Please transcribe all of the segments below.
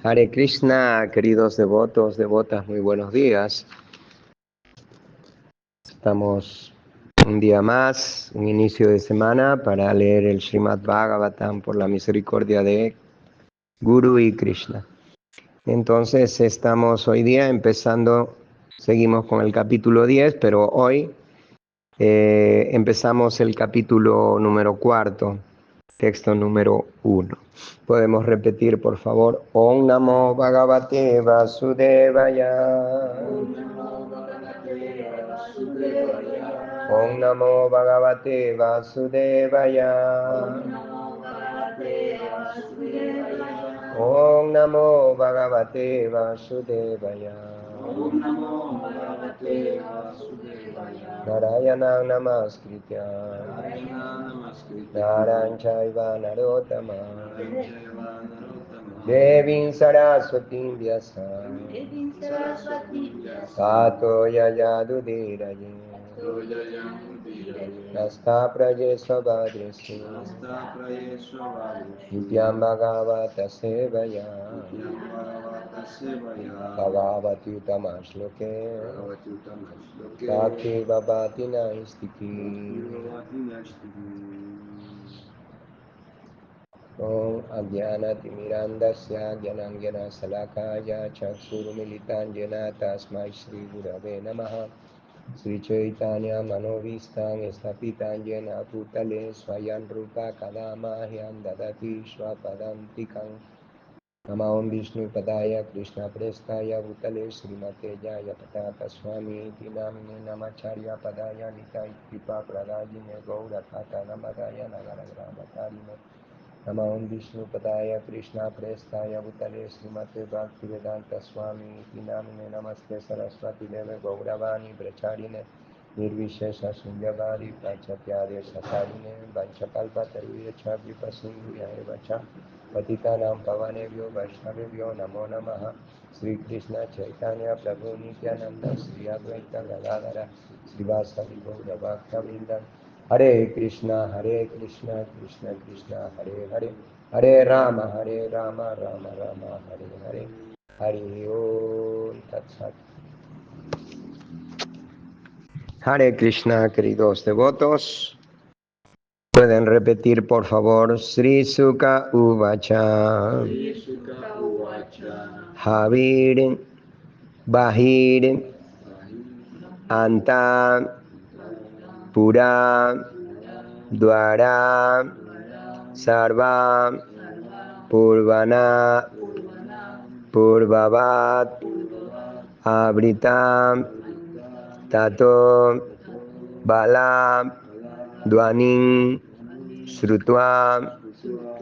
Hare Krishna, queridos devotos, devotas, muy buenos días. Estamos un día más, un inicio de semana para leer el Srimad Bhagavatam por la misericordia de Guru y Krishna. Entonces estamos hoy día empezando, seguimos con el capítulo 10, pero hoy empezamos el capítulo número 4. Texto número 1. Podemos repetir, por favor. Om Namo Bhagavate Vasudevaya. Om Namo Bhagavate Vasudevaya. Om Namo Bhagavate Vasudevaya. Narayana Namaskritya Naran Chaiva Narottama Devim Saraswatim Vyasa Tato Yayadudiraye Nasta Praje Svabhadresi Nityam Bhagavata Sevaya Bhagavati Utamashloke Sakhi Babati Naistiki Om Ajnanatimirandasya Jnanjana Salakaya Chakshurumilitan Jena Tasmai Shri Gurave Namaha Sri Chaitanya Manovistam Estapitan Jena Putale Swayan Rupa Kadama Hyam Dadati Swapadantikam Nama Om Vishnu Padaya Krishna Prestaya Bhutale Srimate Jaya Pataka Swami Tinamne Namacharya Padaya Nitai Kripa Pradajine Gaura Kata Namadaya Nagaragramatharine Nama Om Vishnu Padaya Krishna Prestaya Bhutale Srimate Bhaktivedanta Swami Tinamne Namaste Saraswati Deve Gauravani Bracharine Nirvishesha Sundavari Pachatyare Sakarine Vanchakalpa Taruyecha Vipasindhuya Evacha Patitanam Pavanebhyo Vaishnavebhyo Namo Namaha Sri Krishna Chaitanya Prabhu Nityananda Sri Advaita Gadadhara Srivasadi Gaura Bhakta Hare Krishna, Krishna Krishna, Hare Hare, Hare Rama, Rama Rama, Hare Hare, Hare Om Tat Sat. Hare Krishna, queridos devotos. Pueden repetir, por favor, Sri Sukha Uvacha. Havir, Bahir, Anta, Pura, Dwara, Sarva, Purvana, Purvavat, Abrita, Tato, Bala, Dwanin, Srutva,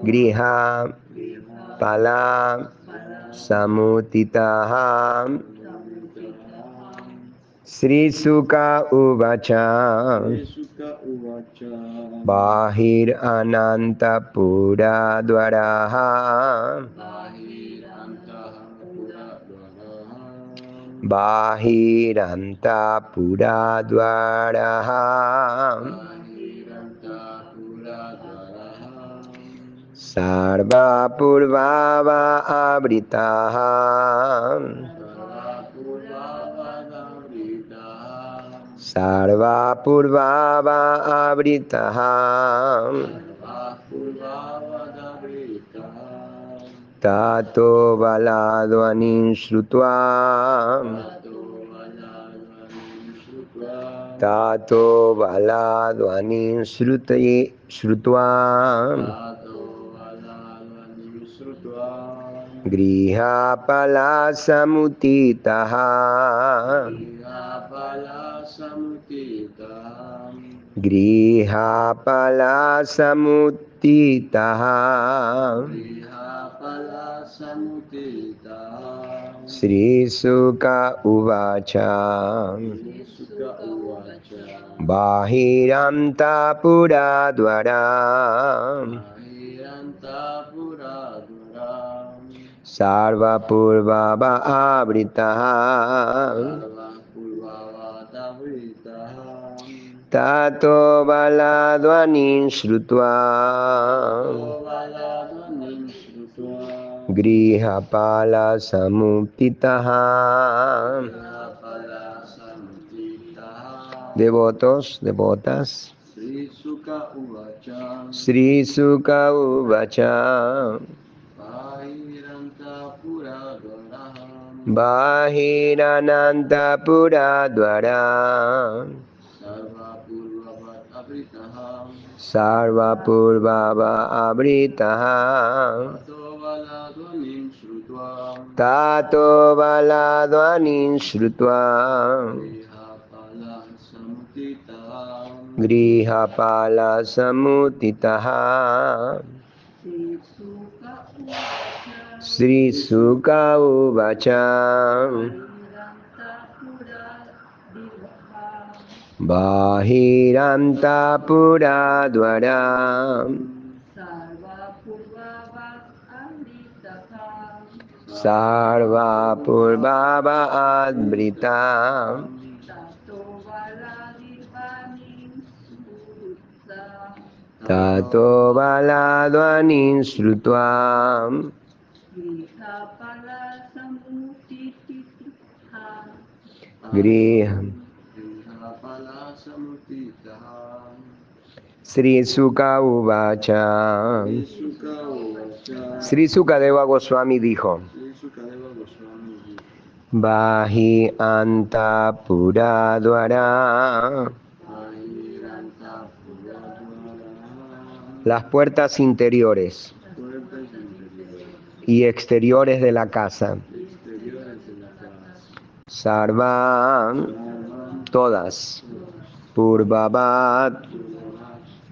Griha, Pala, Samutitaha, Sri Sukha Uvacha, Bahir Ananta Pura Dwaraha, Bahiranta Pura Dwaraha, Sarva Purvava Abritaha, Sarva Purvava Abritaha, Tato Baladvanin Shrutva, Tato Baladvanin Shrutva, Griha Pala Samutitaha, Griha Pala Samutitaha, Sri Sukha Uvacha, Bahiranta Pura Dwara, Sarva Purvava Abritaha, Tato Baladvanin Shrutva, Grihapala samuptitaha. Devotos, devotas. Sri Sukha Uvacha. Sri Sukha Uvacha. Bahiranta Puradvaraham. Bahirananta Puradvara. Sarva Purvavat Abritaham. Sarva Purvava Abritaha. Tato Valadvanim Shrutva. Tato Valadvanim Shrutva. Grihapala Samutitaham. Grihapala Samutitaha. Sri Sukha Uvacha. Bahiranta Puradvara. Sarva Purvava Adbrita. Tato Valadvanim Shrutva. Griham. Grihapala Samutitaham. Sri Sukha Uvacha. Sri Sukha Uvacha. Sri Sukadeva Goswami dijo: Sri Sukadeva Goswami dijo: Bahi anta puradvara. Bahiranta Puradvara. Las puertas interiores Puertas interiores y exteriores de la casa. y exteriores de la casa. Sarva, Sarvam todas. Purvavat,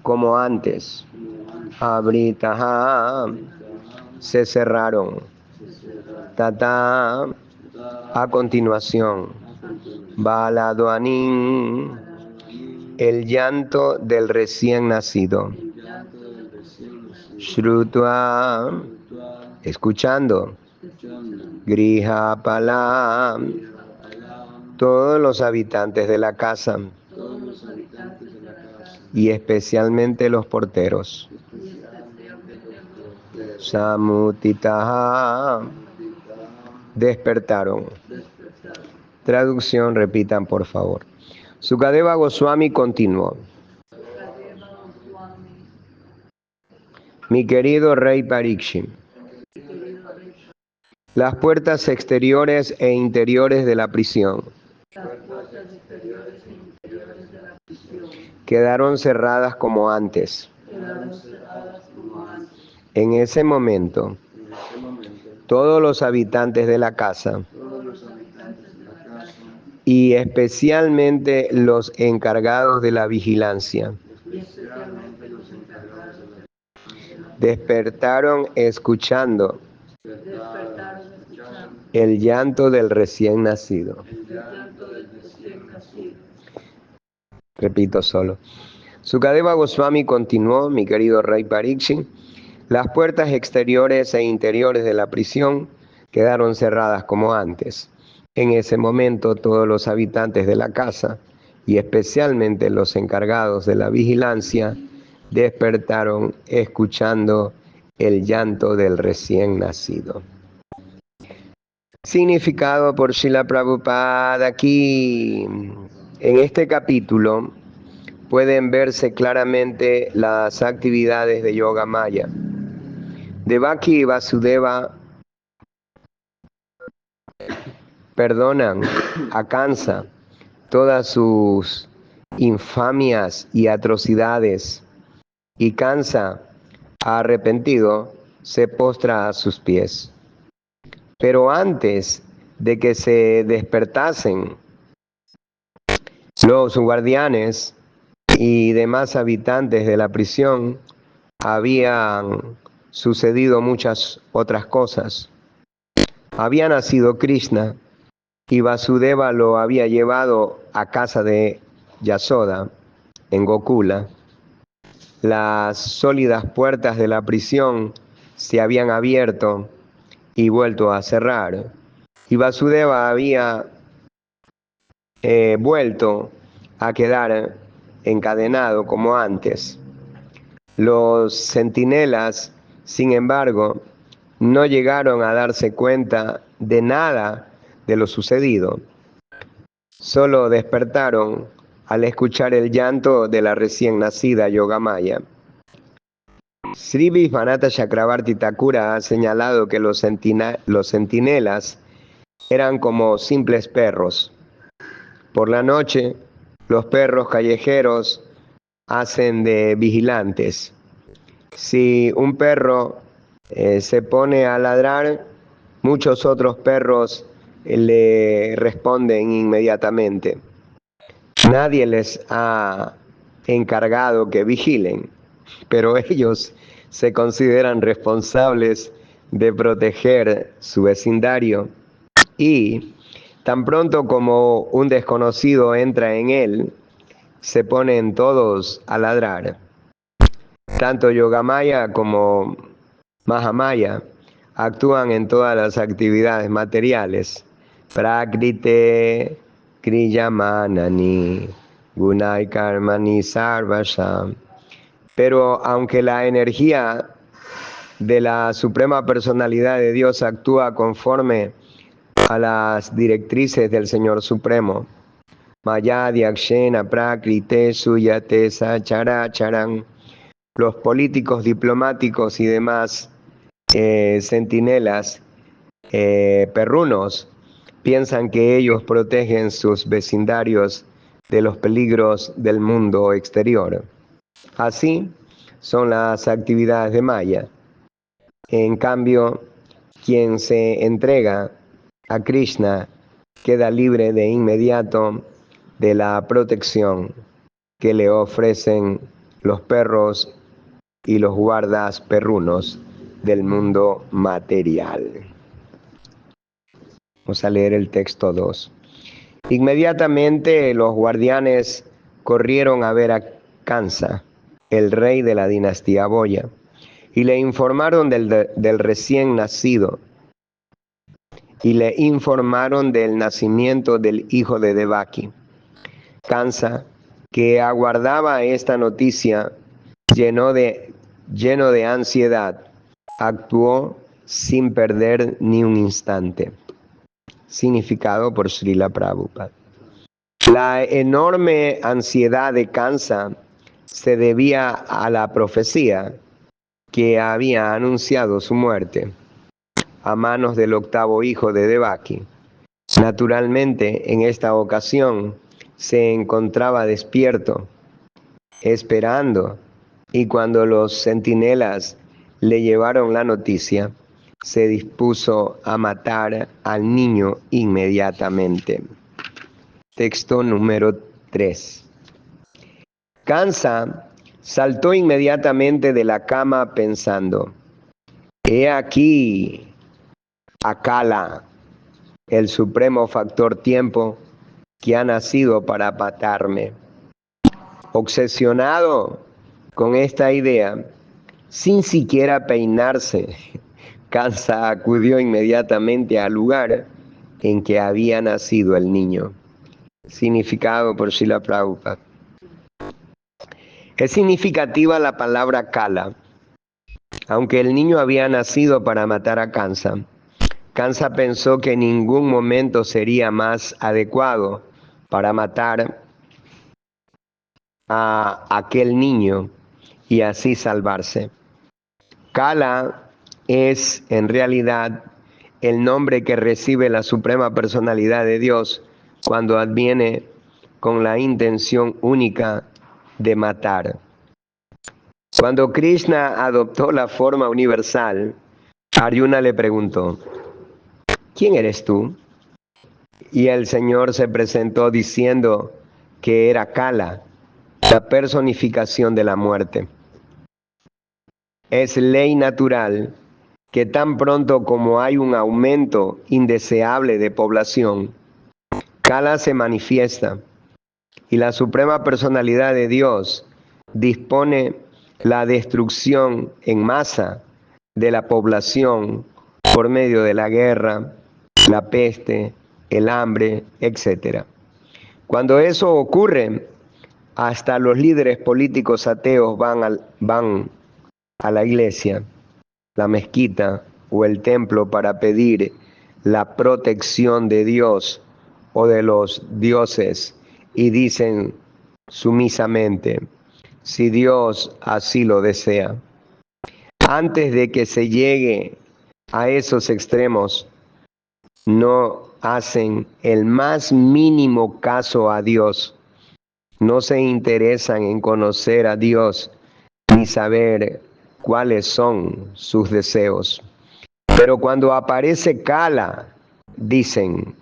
como antes. Abritaha, se cerraron. Tata, a continuación. Baladvanim, el llanto del recién nacido. Shrutva, escuchando. Grihapala, todos los habitantes de la casa. Y especialmente los porteros. Samutitaha, despertaron. Traducción, repitan por favor. Sukadeva Goswami continuó: Mi querido rey Parikshit, las puertas exteriores e interiores de la prisión quedaron cerradas como antes. En ese momento, todos los habitantes de la casa, y especialmente los encargados de la vigilancia, despertaron escuchando el llanto del recién nacido. Repito solo. Sukadeva Goswami continuó: Mi querido rey Parikshit, las puertas exteriores e interiores de la prisión quedaron cerradas como antes. En ese momento todos los habitantes de la casa, y especialmente los encargados de la vigilancia, despertaron escuchando el llanto del recién nacido. Significado por Srila Prabhupada. Aquí, en este capítulo, pueden verse claramente las actividades de Yoga Maya. Devaki y Vasudeva perdonan a Kansa todas sus infamias y atrocidades, y Kansa, arrepentido, se postra a sus pies. Pero antes de que se despertasen, los guardianes y demás habitantes de la prisión habían sucedido muchas otras cosas. Había nacido Krishna y Vasudeva lo había llevado a casa de Yasoda en Gokula. Las sólidas puertas de la prisión se habían abierto y vuelto a cerrar, y Vasudeva había vuelto a quedar encadenado como antes. Los centinelas, sin embargo, no llegaron a darse cuenta de nada de lo sucedido. Solo despertaron al escuchar el llanto de la recién nacida Yogamaya. Sri Vishvanatha Chakravarti Thakura ha señalado que los centinelas eran como simples perros. Por la noche, los perros callejeros hacen de vigilantes. Si un perro se pone a ladrar, muchos otros perros le responden inmediatamente. Nadie les ha encargado que vigilen, pero ellos se consideran responsables de proteger su vecindario y tan pronto como un desconocido entra en él, se ponen todos a ladrar. Tanto Yogamaya como Mahamaya actúan en todas las actividades materiales. Prakrite Kriyamanani Gunai Karmani Sarvasam. Pero aunque la energía de la Suprema Personalidad de Dios actúa conforme a las directrices del Señor Supremo, Maya Dyakshena Prakrite Suyate Sacharacharan, los políticos, diplomáticos y demás centinelas perrunos piensan que ellos protegen sus vecindarios de los peligros del mundo exterior. Así son las actividades de Maya. En cambio, quien se entrega a Krishna queda libre de inmediato de la protección que le ofrecen los perros y los guardas perrunos del mundo material. Vamos a leer el texto 2. Inmediatamente los guardianes corrieron a ver a Kansa, el rey de la dinastía Boya, y le informaron del recién nacido, y le informaron del nacimiento del hijo de Devaki. Kansa, que aguardaba esta noticia lleno de ansiedad, actuó sin perder ni un instante. Significado por Srila Prabhupada. La enorme ansiedad de Kansa se debía a la profecía que había anunciado su muerte a manos del octavo hijo de Devaki. Naturalmente, en esta ocasión se encontraba despierto, esperando, y cuando los centinelas le llevaron la noticia, se dispuso a matar al niño inmediatamente. Texto número 3. Kansa saltó inmediatamente de la cama pensando: he aquí a Kala, el supremo factor tiempo que ha nacido para matarme. Obsesionado con esta idea, sin siquiera peinarse, Kansa acudió inmediatamente al lugar en que había nacido el niño. Significado por Srila Prabhupada. Es significativa la palabra Kala. Aunque el niño había nacido para matar a Kansa, Kansa pensó que en ningún momento sería más adecuado para matar a aquel niño y así salvarse. Kala es en realidad el nombre que recibe la Suprema Personalidad de Dios cuando adviene con la intención única de matar. Cuando Krishna adoptó la forma universal, Arjuna le preguntó: ¿quién eres tú? Y el Señor se presentó diciendo que era Kala, la personificación de la muerte. Es ley natural que tan pronto como hay un aumento indeseable de población, Kala se manifiesta y la Suprema Personalidad de Dios dispone la destrucción en masa de la población por medio de la guerra, la peste, el hambre, etc. Cuando eso ocurre, hasta los líderes políticos ateos van a la iglesia, la mezquita o el templo para pedir la protección de Dios o de los dioses y dicen sumisamente, si Dios así lo desea. Antes de que se llegue a esos extremos, no hacen el más mínimo caso a Dios, no se interesan en conocer a Dios ni saber cuáles son sus deseos. Pero cuando aparece Kala, dicen,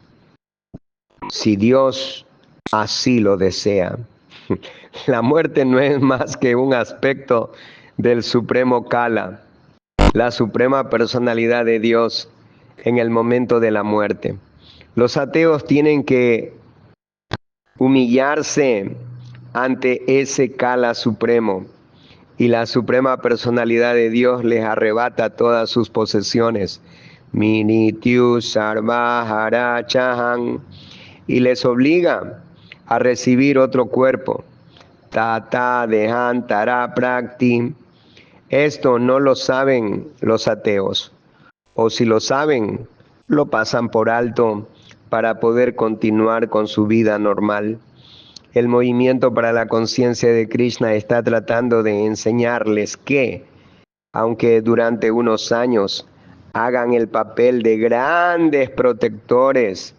si Dios así lo desea. La muerte no es más que un aspecto del supremo Kala, la suprema personalidad de Dios en el momento de la muerte. Los ateos tienen que humillarse ante ese Kala supremo y la suprema personalidad de Dios les arrebata todas sus posesiones. Minityu Sarvahara Chahan, y les obliga a recibir otro cuerpo. Tata Dehan Tara Prakti. Esto no lo saben los ateos, o si lo saben, lo pasan por alto para poder continuar con su vida normal. El movimiento para la conciencia de Krishna está tratando de enseñarles que, aunque durante unos años hagan el papel de grandes protectores,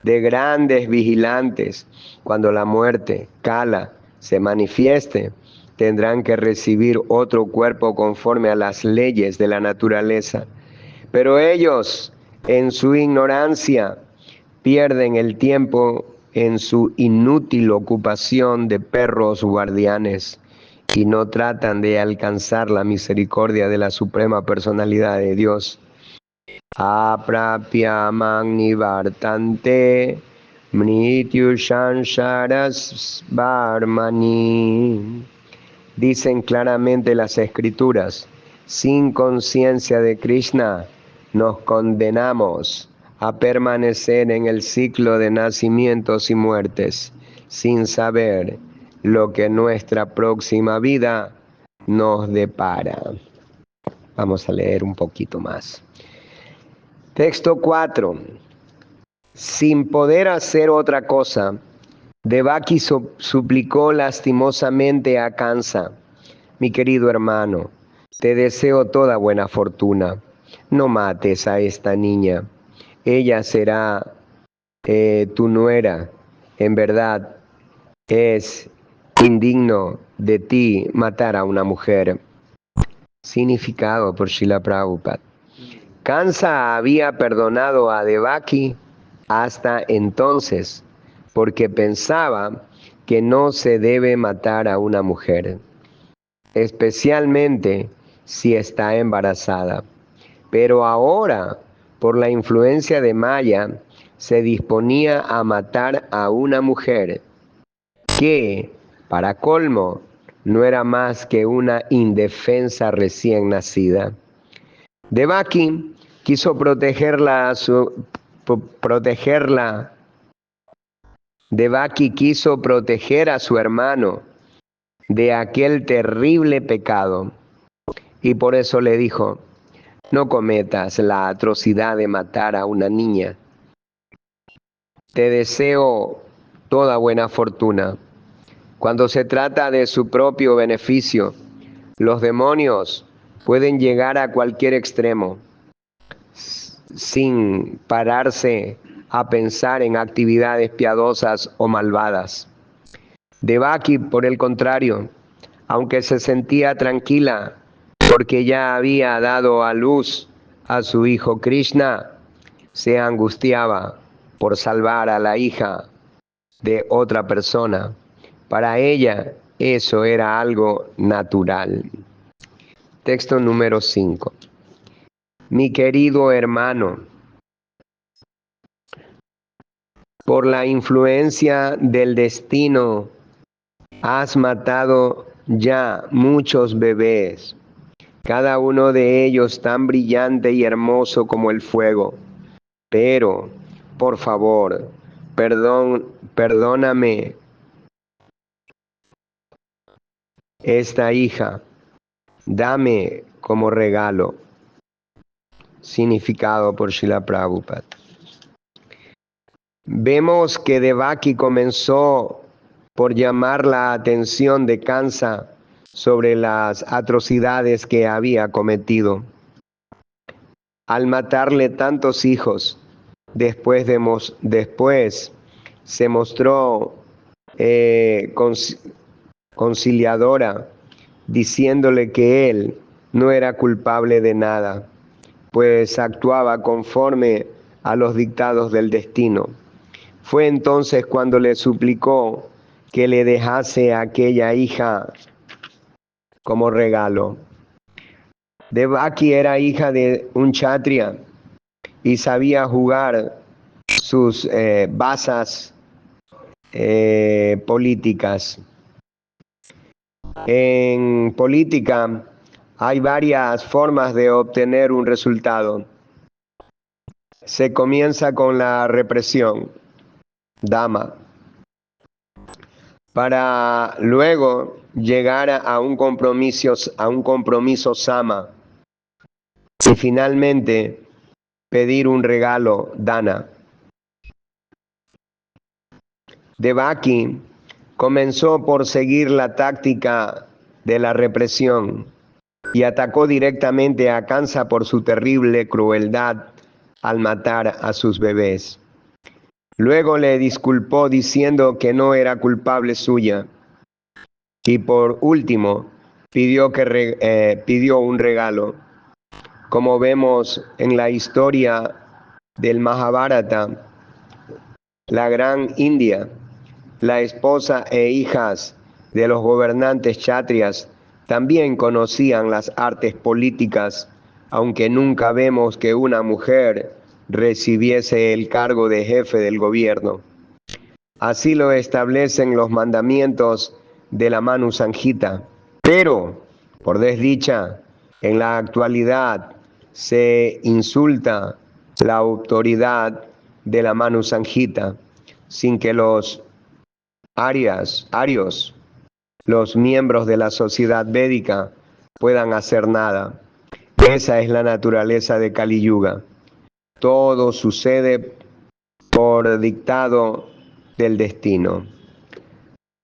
de grandes vigilantes, cuando la muerte, Kala, se manifieste, tendrán que recibir otro cuerpo conforme a las leyes de la naturaleza. Pero ellos, en su ignorancia, pierden el tiempo en su inútil ocupación de perros guardianes y no tratan de alcanzar la misericordia de la suprema personalidad de Dios. Aprapya magnivartante mrityu shansharas varmani. Dicen claramente las escrituras, sin conciencia de Krishna nos condenamos a permanecer en el ciclo de nacimientos y muertes, sin saber lo que nuestra próxima vida nos depara. Vamos a leer un poquito más. Texto 4. Sin poder hacer otra cosa, Devaki suplicó lastimosamente a Kansa, mi querido hermano, te deseo toda buena fortuna. No mates a esta niña. Ella será tu nuera. En verdad, es indigno de ti matar a una mujer. Significado por Srila Prabhupada. Kansa había perdonado a Devaki hasta entonces, porque pensaba que no se debe matar a una mujer, especialmente si está embarazada. Pero ahora, por la influencia de Maya, se disponía a matar a una mujer que, para colmo, no era más que una indefensa recién nacida. Devaki quiso Devaki quiso proteger a su hermano de aquel terrible pecado y por eso le dijo, no cometas la atrocidad de matar a una niña. Te deseo toda buena fortuna. Cuando se trata de su propio beneficio, los demonios pueden llegar a cualquier extremo sin pararse a pensar en actividades piadosas o malvadas. Devaki, por el contrario, aunque se sentía tranquila porque ya había dado a luz a su hijo Krishna, se angustiaba por salvar a la hija de otra persona. Para ella eso era algo natural. Texto número 5. Mi querido hermano, por la influencia del destino, has matado ya muchos bebés, cada uno de ellos tan brillante y hermoso como el fuego. Pero, por favor, perdóname esta hija, dame como regalo. significado por Srila Prabhupada. Vemos que Devaki comenzó por llamar la atención de Kansa sobre las atrocidades que había cometido. Al matarle tantos hijos, después se mostró conciliadora, diciéndole que él no era culpable de nada, pues actuaba conforme a los dictados del destino. Fue entonces cuando le suplicó que le dejase a aquella hija como regalo. Devaki era hija de un kshatriya y sabía jugar sus bazas políticas. En política hay varias formas de obtener un resultado. Se comienza con la represión, dama, para luego llegar a un compromiso sama y finalmente pedir un regalo, dana. Devaki comenzó por seguir la táctica de la represión y atacó directamente a Kansa por su terrible crueldad al matar a sus bebés. Luego le disculpó diciendo que no era culpable suya. Y por último, pidió un regalo. Como vemos en la historia del Mahabharata, la gran India, la esposa e hijas de los gobernantes kshatriyas también conocían las artes políticas, aunque nunca vemos que una mujer recibiese el cargo de jefe del gobierno. Así lo establecen los mandamientos de la Manu Sanjita. Pero, por desdicha, en la actualidad se insulta la autoridad de la Manu Sanjita sin que los arios, los miembros de la sociedad védica, puedan hacer nada. Esa es la naturaleza de Kali Yuga. Todo sucede por dictado del destino.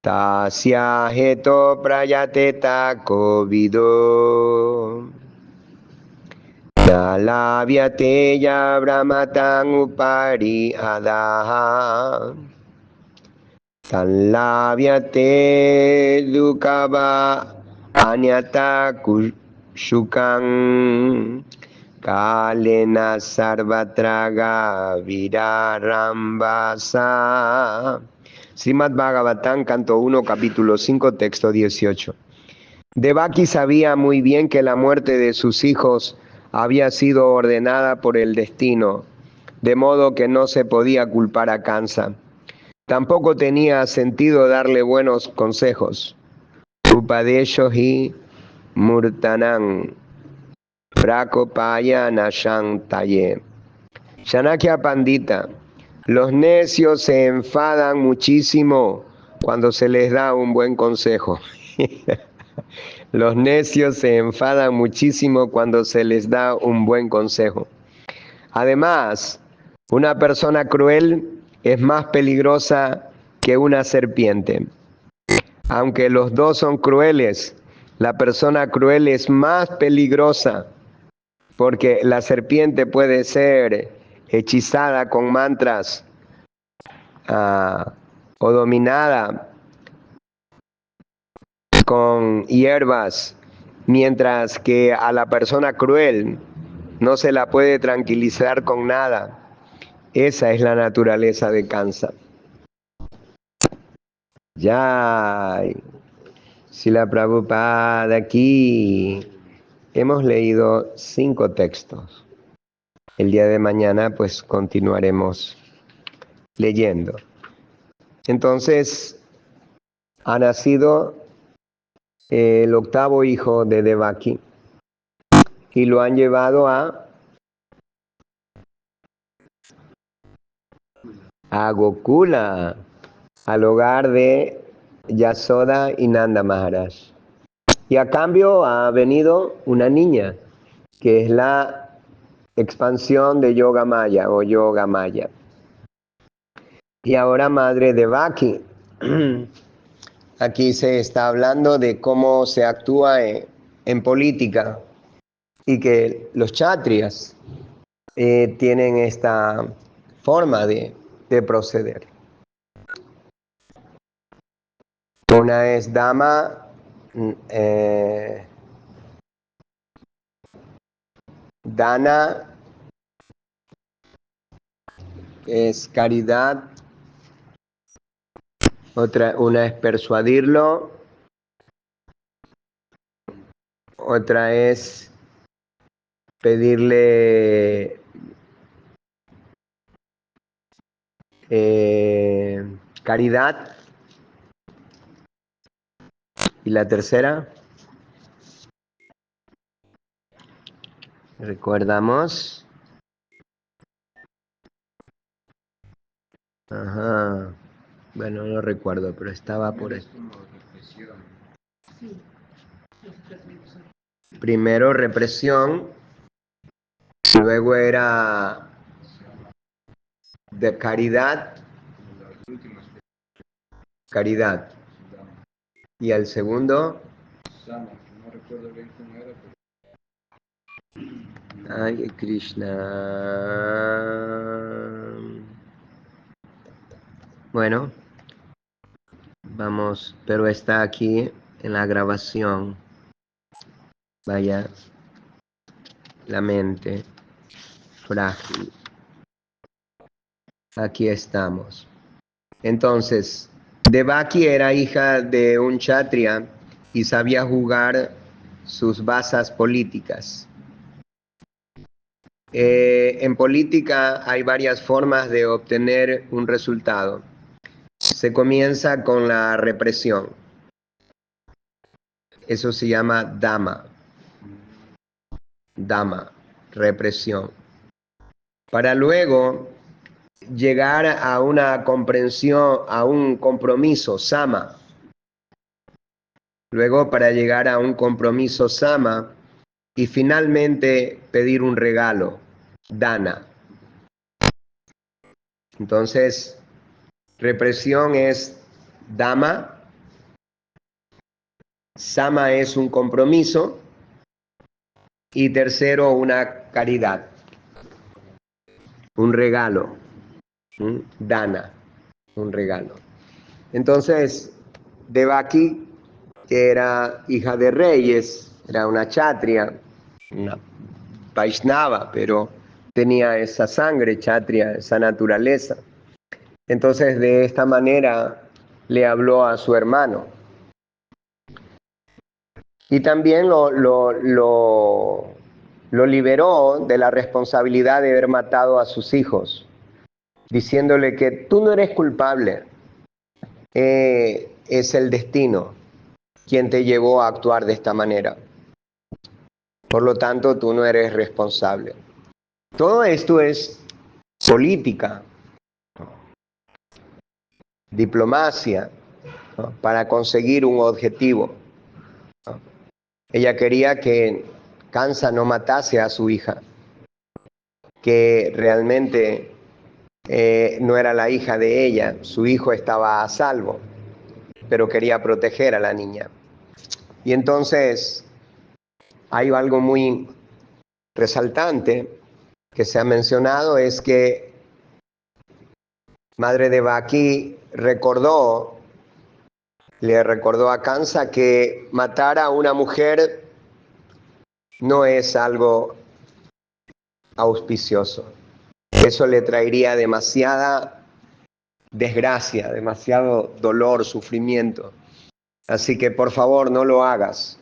Tasya heto prayateta kovido nalavyate ya brahmatan upari adaha tanlavyate dukava anyata kushukan kalena sarvatraga virarambasa. Srimad Bhagavatam, canto 1, capítulo 5, texto 18. Devaki sabía muy bien que la muerte de sus hijos había sido ordenada por el destino, de modo que no se podía culpar a Kansa. Tampoco tenía sentido darle buenos consejos. Upadesho hi murtanam prakopaya nashantaye. Chanakya Pandita. Los necios se enfadan muchísimo cuando se les da un buen consejo. Los necios se enfadan muchísimo cuando se les da un buen consejo. Además, una persona cruel es más peligrosa que una serpiente. Aunque los dos son crueles, la persona cruel es más peligrosa porque la serpiente puede ser hechizada con mantras o dominada con hierbas, mientras que a la persona cruel no se la puede tranquilizar con nada. Esa es la naturaleza de Kansa. Ya, Srila Prabhupada, aquí hemos leído 5 textos. El día de mañana pues continuaremos leyendo. Entonces, ha nacido el 8º hijo de Devaki y lo han llevado a Gokula, al hogar de Yasoda y Nanda Maharaj. Y a cambio ha venido una niña, que es la expansión de Yoga Maya o Yoga Maya. Y ahora madre Devaki. Aquí se está hablando de cómo se actúa en política y que los kshatriyas tienen esta forma de proceder. Una es Dama, Dana, es caridad, una es persuadirlo, otra es pedirle caridad, y la tercera, recordamos, ajá, bueno, no recuerdo, pero estaba por eso. Primero represión, luego era de caridad, caridad, y el segundo, No recuerdo bien cómo era, pero ay, Krishna. Bueno, vamos, pero está aquí en la grabación. Vaya, la mente frágil. Aquí estamos. Entonces, Devaki era hija de un kshatriya y sabía jugar sus bazas políticas. En política hay varias formas de obtener un resultado. Se comienza con la represión. Eso se llama dama. Dama, represión. Para luego llegar a una comprensión, a un compromiso, sama. Luego para llegar a un compromiso, sama. Y finalmente pedir un regalo, dana. Entonces, represión es dama, sama es un compromiso y tercero una caridad, un regalo, dana, un regalo. Entonces, Devaki, que era hija de reyes, era una kshatriya, una Vaishnava, pero tenía esa sangre kshatriya, esa naturaleza. Entonces de esta manera le habló a su hermano. Y también lo liberó de la responsabilidad de haber matado a sus hijos, diciéndole que tú no eres culpable, es el destino quien te llevó a actuar de esta manera. Por lo tanto, tú no eres responsable. Todo esto es política, diplomacia, ¿no? Para conseguir un objetivo, ¿no? Ella quería que Kansa no matase a su hija, que realmente no era la hija de ella, su hijo estaba a salvo, pero quería proteger a la niña. Y entonces hay algo muy resaltante que se ha mencionado, es que Madre Devaki le recordó a Kansa que matar a una mujer no es algo auspicioso. Eso le traería demasiada desgracia, demasiado dolor, sufrimiento. Así que por favor no lo hagas.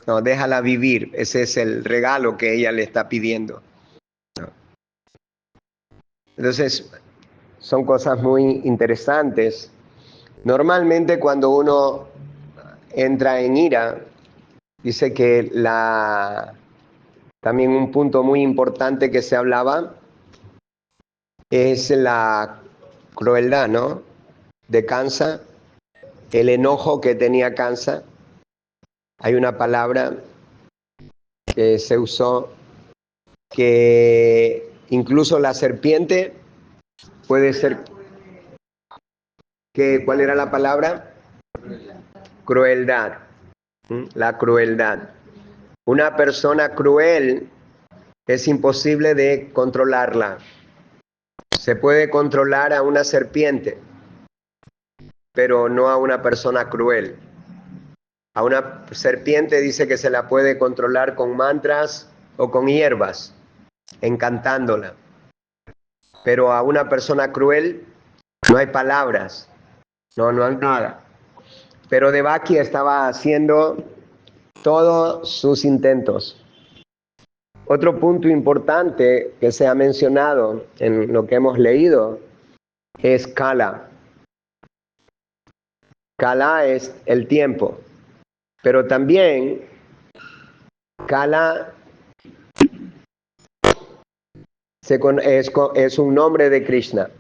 No, déjala vivir. Ese es el regalo que ella le está pidiendo. No. Entonces, son cosas muy interesantes. Normalmente cuando uno entra en ira, dice que también un punto muy importante que se hablaba es la crueldad, ¿no? De Kansa, el enojo que tenía Kansa. Hay una palabra que se usó que incluso la serpiente puede ser, que, ¿cuál era la palabra? Crueldad. La crueldad. Una persona cruel es imposible de controlarla. Se puede controlar a una serpiente, pero no a una persona cruel. A una serpiente dice que se la puede controlar con mantras o con hierbas, encantándola. Pero a una persona cruel no hay palabras, no hay nada. Pero Devaki estaba haciendo todos sus intentos. Otro punto importante que se ha mencionado en lo que hemos leído es Kala. Kala es el tiempo, pero también Kala es un nombre de Krishna,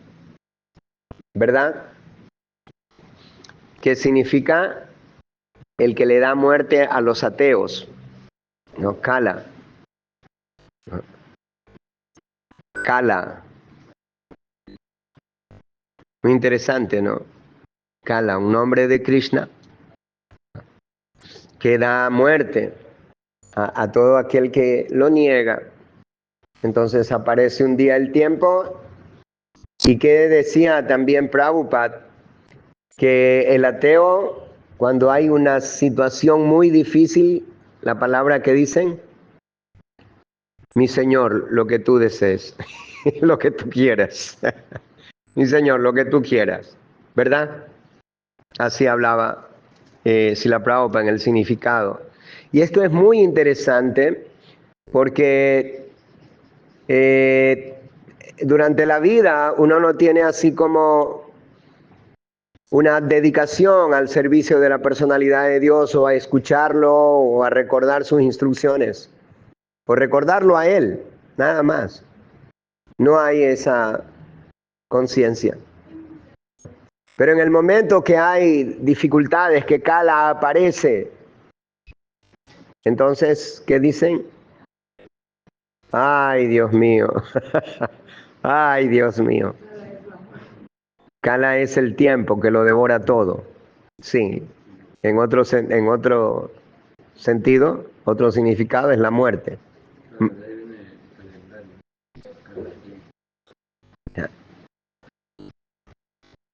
¿verdad? Que significa el que le da muerte a los ateos, ¿no? Kala. Kala. Muy interesante, ¿no? Kala, un nombre de Krishna que da muerte a todo aquel que lo niega. Entonces aparece un día el tiempo. Y que decía también Prabhupada, que el ateo, cuando hay una situación muy difícil, la palabra que dicen, mi Señor, lo que tú desees, lo que tú quieras. Mi Señor, lo que tú quieras, ¿verdad? Así hablaba Srila Prabhupada en el significado. Y esto es muy interesante porque durante la vida uno no tiene así como una dedicación al servicio de la personalidad de Dios o a escucharlo o a recordar sus instrucciones o recordarlo a Él, nada más. No hay esa conciencia. Pero en el momento que hay dificultades, que Kala aparece, entonces, ¿qué dicen? Ay, Dios mío. Ay, Dios mío. Kala es el tiempo que lo devora todo. Sí. En otro sentido, otro significado es la muerte.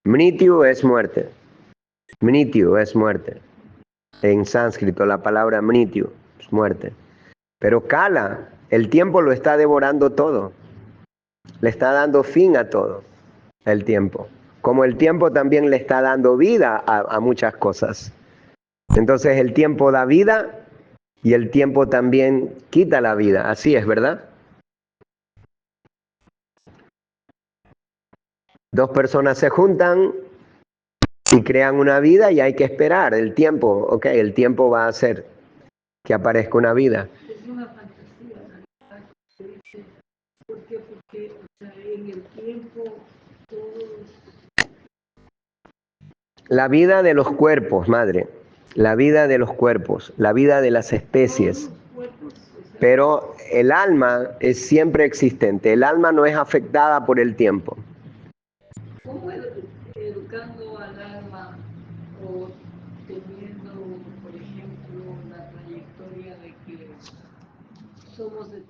Mrityu es muerte. Mrityu es muerte. En sánscrito la palabra mrityu es muerte. Pero Kala, el tiempo lo está devorando todo. Le está dando fin a todo el tiempo. Como el tiempo también le está dando vida a muchas cosas. Entonces el tiempo da vida y el tiempo también quita la vida. Así es, ¿verdad? Dos personas se juntan y crean una vida y hay que esperar el tiempo. Ok, el tiempo va a hacer que aparezca una vida. Es una fantasía, ¿verdad? ¿Por qué? Porque o sea, en el tiempo todos... La vida de los cuerpos, madre. La vida de los cuerpos, la vida de las especies. Pero el alma es siempre existente. El alma no es afectada por el tiempo. ¿Cómo educando al alma o teniendo, por ejemplo, la trayectoria de que somos de